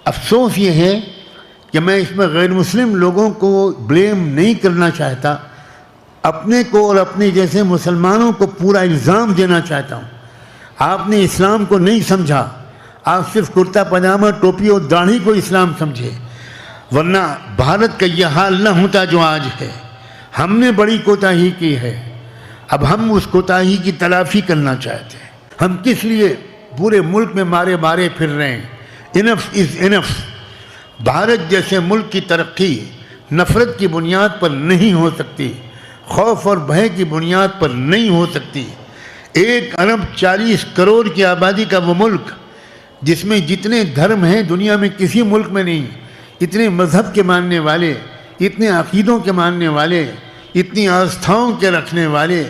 افسوس یہ ہے کہ میں اس میں غیر مسلم لوگوں کو بلیم نہیں کرنا چاہتا، اپنے کو اور اپنے جیسے مسلمانوں کو پورا الزام دینا چاہتا ہوں۔ آپ نے اسلام کو نہیں سمجھا، آپ صرف کرتا پاجامہ ٹوپی اور داڑھی کو اسلام سمجھے، ورنہ بھارت کا یہ حال نہ ہوتا جو آج ہے۔ ہم نے بڑی کوتاہی کی ہے، اب ہم اس کوتاہی کی تلافی کرنا چاہتے ہیں۔ ہم کس لیے پورے ملک میں مارے مارے پھر رہے ہیں؟ انف از انف۔ بھارت جیسے ملک کی ترقی نفرت کی بنیاد پر نہیں ہو سکتی، خوف اور بھے کی بنیاد پر نہیں ہو سکتی۔ 1.40 ارب کی آبادی کا وہ ملک جس میں جتنے دھرم ہیں دنیا میں کسی ملک میں نہیں، اتنے مذہب کے ماننے والے، اتنے عقیدوں کے ماننے والے، اتنی آستھاؤں کے رکھنے والے،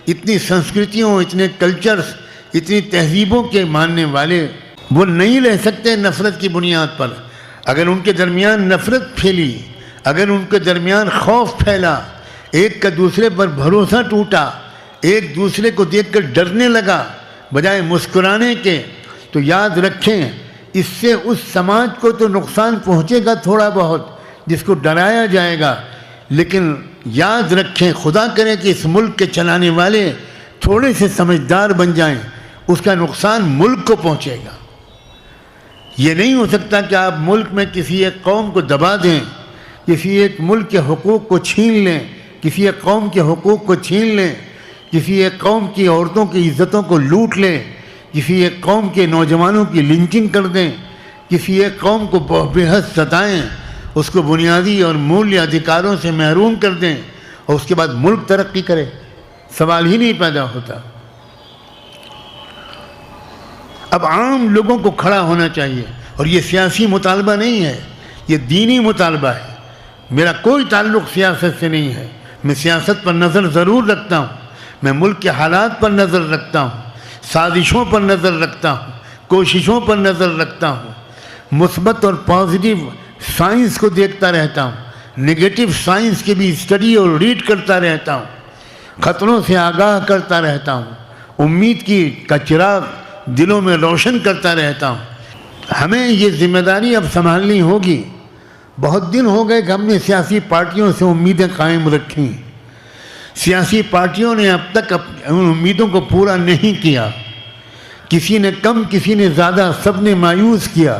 اتنی سنسکرتیوں، اتنے کلچرز، اتنی تہذیبوں کے ماننے والے، وہ نہیں رہ سکتے نفرت کی بنیاد پر۔ اگر ان کے درمیان نفرت پھیلی، اگر ان کے درمیان خوف پھیلا، ایک کا دوسرے پر بھروسہ ٹوٹا، ایک دوسرے کو دیکھ کر ڈرنے لگا بجائے مسکرانے کے، تو یاد رکھیں اس سے اس سماج کو تو نقصان پہنچے گا تھوڑا بہت جس کو ڈرایا جائے گا، لیکن یاد رکھیں خدا کرے کہ اس ملک کے چلانے والے تھوڑے سے سمجھدار بن جائیں، اس کا نقصان ملک کو پہنچے گا۔ یہ نہیں ہو سکتا کہ آپ ملک میں کسی ایک قوم کو دبا دیں، کسی ایک ملک کے حقوق کو چھین لیں، کسی ایک قوم کے حقوق کو چھین لیں، کسی ایک قوم کی عورتوں کی عزتوں کو لوٹ لیں، کسی ایک قوم کے نوجوانوں کی لنچنگ کر دیں، کسی ایک قوم کو بے حد ستائیں، اس کو بنیادی اور مولیہ ادھیکاروں سے محروم کر دیں، اور اس کے بعد ملک ترقی کرے، سوال ہی نہیں پیدا ہوتا۔ اب عام لوگوں کو کھڑا ہونا چاہیے، اور یہ سیاسی مطالبہ نہیں ہے، یہ دینی مطالبہ ہے۔ میرا کوئی تعلق سیاست سے نہیں ہے، میں سیاست پر نظر ضرور رکھتا ہوں، میں ملک کے حالات پر نظر رکھتا ہوں، سازشوں پر نظر رکھتا ہوں، کوششوں پر نظر رکھتا ہوں، مثبت اور پازیٹیو سائنس کو دیکھتا رہتا ہوں، نگیٹو سائنس کی بھی اسٹڈی اور ریڈ کرتا رہتا ہوں، خطروں سے آگاہ کرتا رہتا ہوں، امید کا چراغ دلوں میں روشن کرتا رہتا ہوں۔ ہمیں یہ ذمہ داری اب سنبھالنی ہوگی۔ بہت دن ہو گئے کہ ہم نے سیاسی پارٹیوں سے امیدیں قائم رکھیں، سیاسی پارٹیوں نے اب تک ان امیدوں کو پورا نہیں کیا، کسی نے کم کسی نے زیادہ، سب نے مایوس کیا۔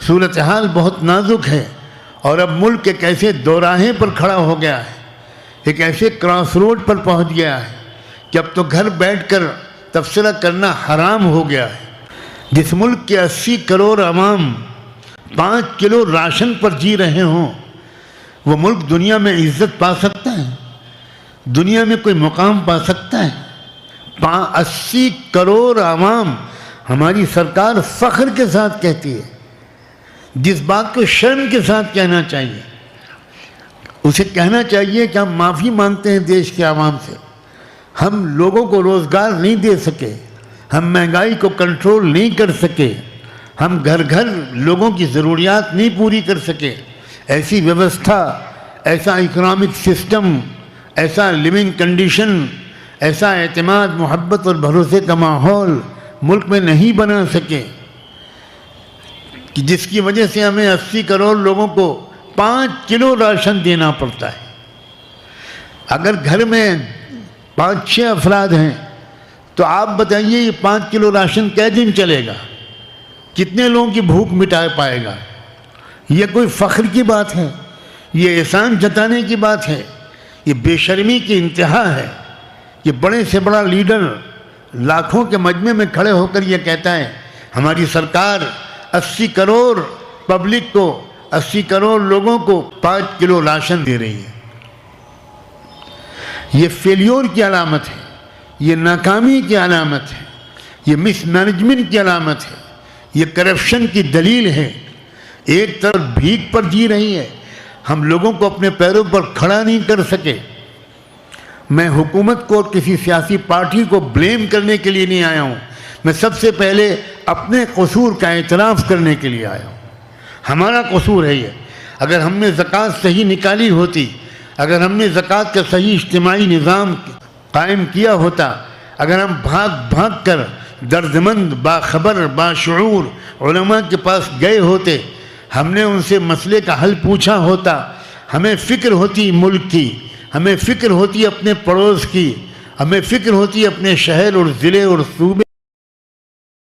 صورتحال بہت نازک ہے، اور اب ملک ایک ایسے دوراہے پر کھڑا ہو گیا ہے، ایک ایسے کراس روڈ پر پہنچ گیا ہے کہ اب تو گھر بیٹھ کر تبصرہ کرنا حرام ہو گیا ہے۔ جس ملک کے 80 کروڑ عوام 5 کلو راشن پر جی رہے ہوں، وہ ملک دنیا میں عزت پا سکتا ہے؟ دنیا میں کوئی مقام پا سکتا ہے؟ 80 کروڑ عوام، ہماری سرکار فخر کے ساتھ کہتی ہے، جس بات کو شرم کے ساتھ کہنا چاہیے، اسے کہنا چاہیے کہ ہم معافی مانگتے ہیں دیش کے عوام سے، ہم لوگوں کو روزگار نہیں دے سکے، ہم مہنگائی کو کنٹرول نہیں کر سکے، ہم گھر گھر لوگوں کی ضروریات نہیں پوری کر سکے۔ ایسی ویوستھا، ایسا اکنامک سسٹم، ایسا لیونگ کنڈیشن، ایسا اعتماد، محبت اور بھروسے کا ماحول ملک میں نہیں بنا سکے کہ جس کی وجہ سے ہمیں 80 کروڑ لوگوں کو 5 کلو راشن دینا پڑتا ہے۔ اگر گھر میں 5-6 افراد ہیں تو آپ بتائیے یہ 5 کلو راشن کئے دن چلے گا؟ کتنے لوگوں کی بھوک مٹا پائے گا؟ یہ کوئی فخر کی بات ہے؟ یہ احسان جتانے کی بات ہے؟ یہ بے شرمی کی انتہا ہے۔ یہ بڑے سے بڑا لیڈر لاکھوں کے مجمع میں کھڑے ہو کر یہ کہتا ہے ہماری سرکار 80 کروڑ پبلک کو، 80 کروڑ لوگوں کو 5 کلو راشن دے رہی ہے۔ یہ فیلیور کی علامت ہے، یہ ناکامی کی علامت ہے، یہ مس مینجمنٹ کی علامت ہے، یہ کرپشن کی دلیل ہے۔ ایک طرف بھیک پر جی رہی ہے، ہم لوگوں کو اپنے پیروں پر کھڑا نہیں کر سکے۔ میں حکومت کو اور کسی سیاسی پارٹی کو بلیم کرنے کے لیے نہیں آیا ہوں، میں سب سے پہلے اپنے قصور کا اعتراف کرنے کے لیے آیا ہوں۔ ہمارا قصور ہے یہ۔ اگر ہم نے زکوٰۃ صحیح نکالی ہوتی، اگر ہم نے زکوٰۃ کا صحیح اجتماعی نظام قائم کیا ہوتا، اگر ہم بھاگ بھاگ کر دردمند، باخبر، باشعور، علماء کے پاس گئے ہوتے، ہم نے ان سے مسئلے کا حل پوچھا ہوتا، ہمیں فکر ہوتی ملک کی، ہمیں فکر ہوتی اپنے پڑوس کی، ہمیں فکر ہوتی اپنے شہر اور ضلع اور صوبے